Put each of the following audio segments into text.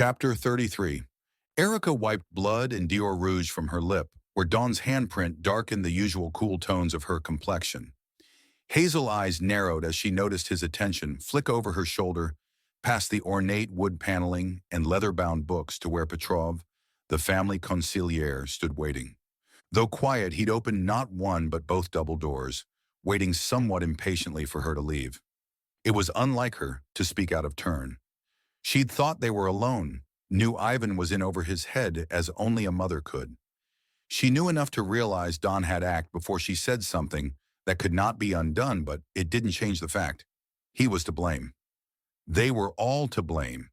Chapter 33. Erica wiped blood and Dior rouge from her lip, where Dawn's handprint darkened the usual cool tones of her complexion. Hazel eyes narrowed as she noticed his attention flick over her shoulder, past the ornate wood paneling and leather-bound books to where Petrov, the family conciliere, stood waiting. Though quiet, he'd opened not one but both double doors, waiting somewhat impatiently for her to leave. It was unlike her to speak out of turn. She'd thought they were alone, knew Ivan was in over his head as only a mother could. She knew enough to realize Don had acted before she said something that could not be undone, but it didn't change the fact. He was to blame. They were all to blame.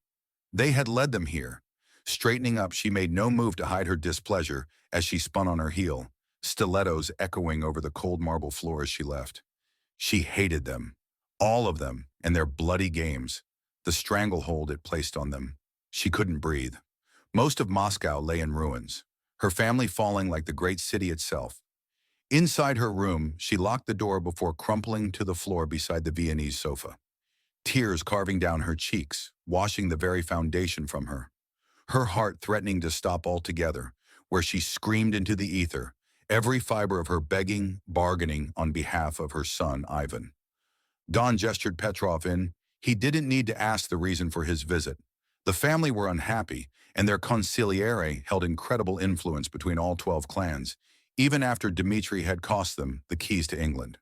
They had led them here. Straightening up, she made no move to hide her displeasure as she spun on her heel, stilettos echoing over the cold marble floor as she left. She hated them, all of them, and their bloody games, the stranglehold it placed on them. She couldn't breathe. Most of Moscow lay in ruins, her family falling like the great city itself. Inside her room, she locked the door before crumpling to the floor beside the Viennese sofa, tears carving down her cheeks, washing the very foundation from her. Her heart threatening to stop altogether, where she screamed into the ether, every fiber of her begging, bargaining on behalf of her son, Ivan. Don gestured Petrov in. He didn't need to ask the reason for his visit. The family were unhappy, and their consigliere held incredible influence between all 12 clans, even after Dmitri had cost them the keys to England.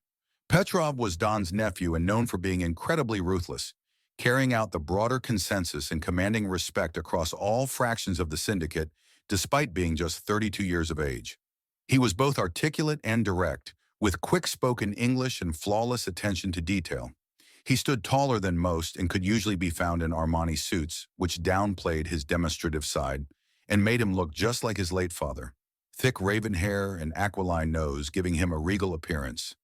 Petrov was Don's nephew and known for being incredibly ruthless, carrying out the broader consensus and commanding respect across all fractions of the syndicate, despite being just 32 years of age. He was both articulate and direct, with quick-spoken English and flawless attention to detail. He stood taller than most and could usually be found in Armani suits, which downplayed his demonstrative side and made him look just like his late father. Thick raven hair and aquiline nose giving him a regal appearance,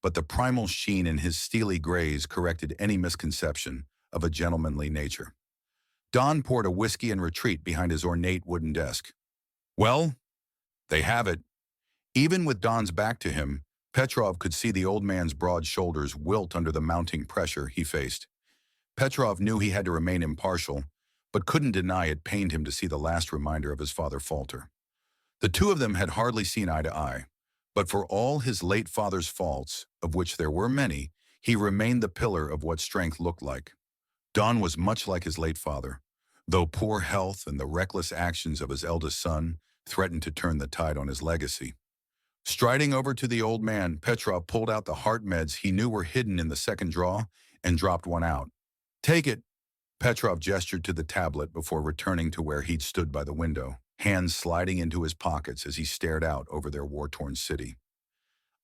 but the primal sheen in his steely grays corrected any misconception of a gentlemanly nature. Don poured a whiskey and retreat behind his ornate wooden desk. Well, they have it. Even with Don's back to him, Petrov could see the old man's broad shoulders wilt under the mounting pressure he faced. Petrov knew he had to remain impartial, but couldn't deny it pained him to see the last reminder of his father falter. The two of them had hardly seen eye to eye, but for all his late father's faults, of which there were many, he remained the pillar of what strength looked like. Don was much like his late father, though poor health and the reckless actions of his eldest son threatened to turn the tide on his legacy. Striding over to the old man, Petrov pulled out the heart meds he knew were hidden in the second drawer and dropped one out. "Take it." Petrov gestured to the tablet before returning to where he'd stood by the window, hands sliding into his pockets as he stared out over their war-torn city.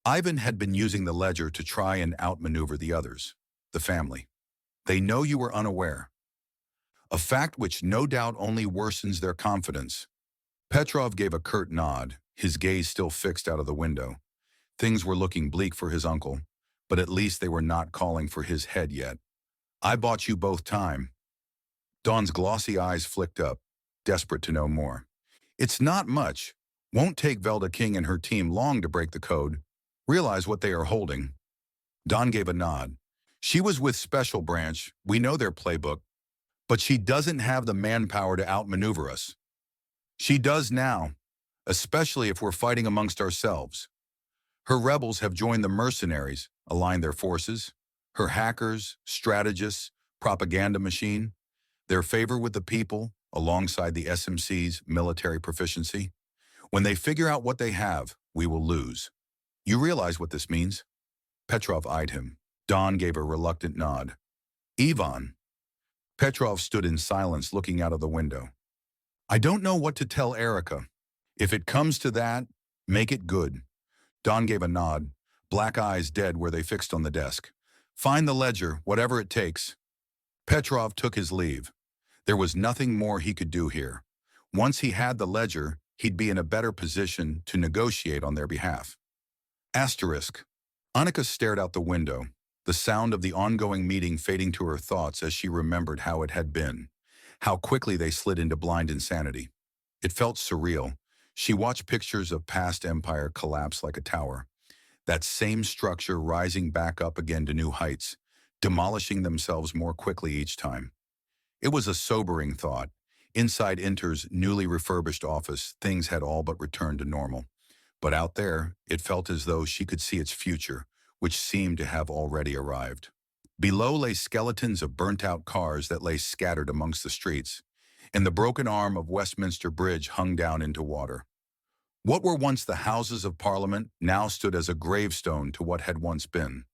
Ivan had been using the ledger to try and outmaneuver the others, the family. They know you were unaware, a fact which no doubt only worsens their confidence. Petrov gave a curt nod, his gaze still fixed out of the window. Things were looking bleak for his uncle, but at least they were not calling for his head yet. "I bought you both time." Dawn's glossy eyes flicked up, desperate to know more. "It's not much. Won't take Velda King and her team long to break the code, realize what they are holding." Dawn gave a nod. "She was with Special Branch. We know their playbook. But she doesn't have the manpower to outmaneuver us. She does now, especially if we're fighting amongst ourselves. Her rebels have joined the mercenaries, aligned their forces. Her hackers, strategists, propaganda machine, their favor with the people, alongside the SMC's military proficiency. When they figure out what they have, we will lose. You realize what this means?" Petrov eyed him. Don gave a reluctant nod. "Ivan." Petrov stood in silence looking out of the window. "I don't know what to tell Erica. If it comes to that, make it good." Don gave a nod, black eyes dead where they fixed on the desk. "Find the ledger, whatever it takes." Petrov took his leave. There was nothing more he could do here. Once he had the ledger, he'd be in a better position to negotiate on their behalf. Asterisk. Annika stared out the window, the sound of the ongoing meeting fading to her thoughts as she remembered how it had been, how quickly they slid into blind insanity. It felt surreal. She watched pictures of past empire collapse like a tower, that same structure rising back up again to new heights, demolishing themselves more quickly each time. It was a sobering thought. Inside Inter's newly refurbished office, things had all but returned to normal. But out there, it felt as though she could see its future, which seemed to have already arrived. Below lay skeletons of burnt-out cars that lay scattered amongst the streets, and the broken arm of Westminster Bridge hung down into water. What were once the Houses of Parliament now stood as a gravestone to what had once been.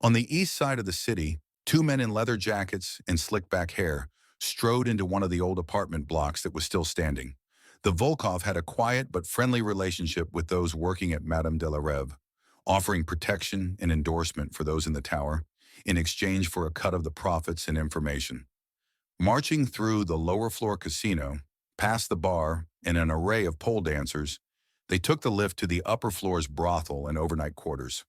On the east side of the city, two men in leather jackets and slick-back hair strode into one of the old apartment blocks that was still standing. The Volkov had a quiet but friendly relationship with those working at Madame de la Reve, offering protection and endorsement for those in the tower, in exchange for a cut of the profits and information. Marching through the lower floor casino, past the bar and an array of pole dancers, they took the lift to the upper floor's brothel and overnight quarters.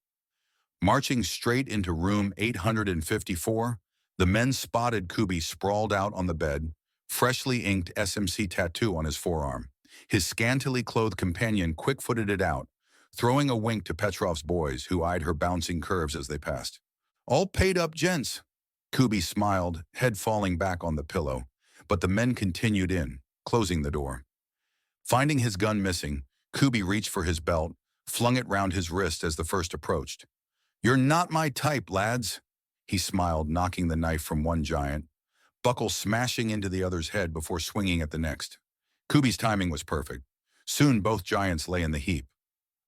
Marching straight into room 854, the men spotted Kubi sprawled out on the bed, freshly inked SMC tattoo on his forearm. His scantily clothed companion quick-footed it out, throwing a wink to Petrov's boys, who eyed her bouncing curves as they passed. "All paid up, gents." Kubi smiled, head falling back on the pillow, but the men continued in, closing the door. Finding his gun missing, Kubi reached for his belt, flung it round his wrist as the first approached. "You're not my type, lads," he smiled, knocking the knife from one giant, buckle smashing into the other's head before swinging at the next. Kubi's timing was perfect. Soon both giants lay in the heap.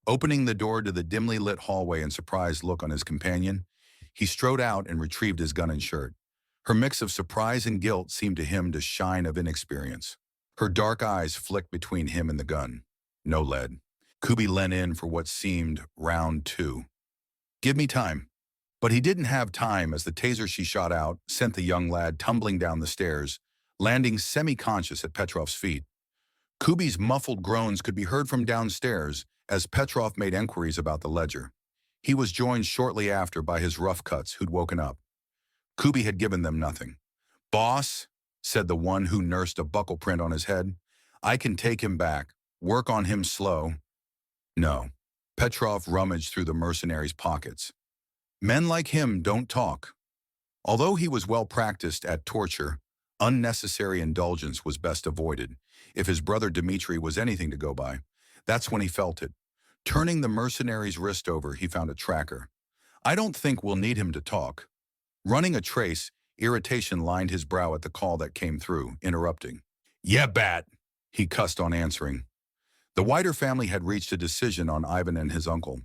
Opening the door to the dimly lit hallway and surprised look on his companion, he strode out and retrieved his gun and shirt. Her mix of surprise and guilt seemed to him to shine of inexperience. Her dark eyes flicked between him and the gun. No lead. Kubi leaned in for what seemed round two. "Give me time." But he didn't have time, as the taser she shot out sent the young lad tumbling down the stairs, landing semi-conscious at Petrov's feet. Kubi's muffled groans could be heard from downstairs as Petrov made enquiries about the ledger. He was joined shortly after by his rough cuts who'd woken up. Kubi had given them nothing. "Boss," said the one who nursed a buckle print on his head, "I can take him back. Work on him slow." No. Petrov rummaged through the mercenary's pockets. Men like him don't talk. Although he was well practiced at torture, unnecessary indulgence was best avoided. If his brother Dmitri was anything to go by, that's when he felt it. Turning the mercenary's wrist over, he found a tracker. "I don't think we'll need him to talk." Running a trace, irritation lined his brow at the call that came through, interrupting. "Yeah, bat," he cussed on answering. The Wider family had reached a decision on Ivan and his uncle.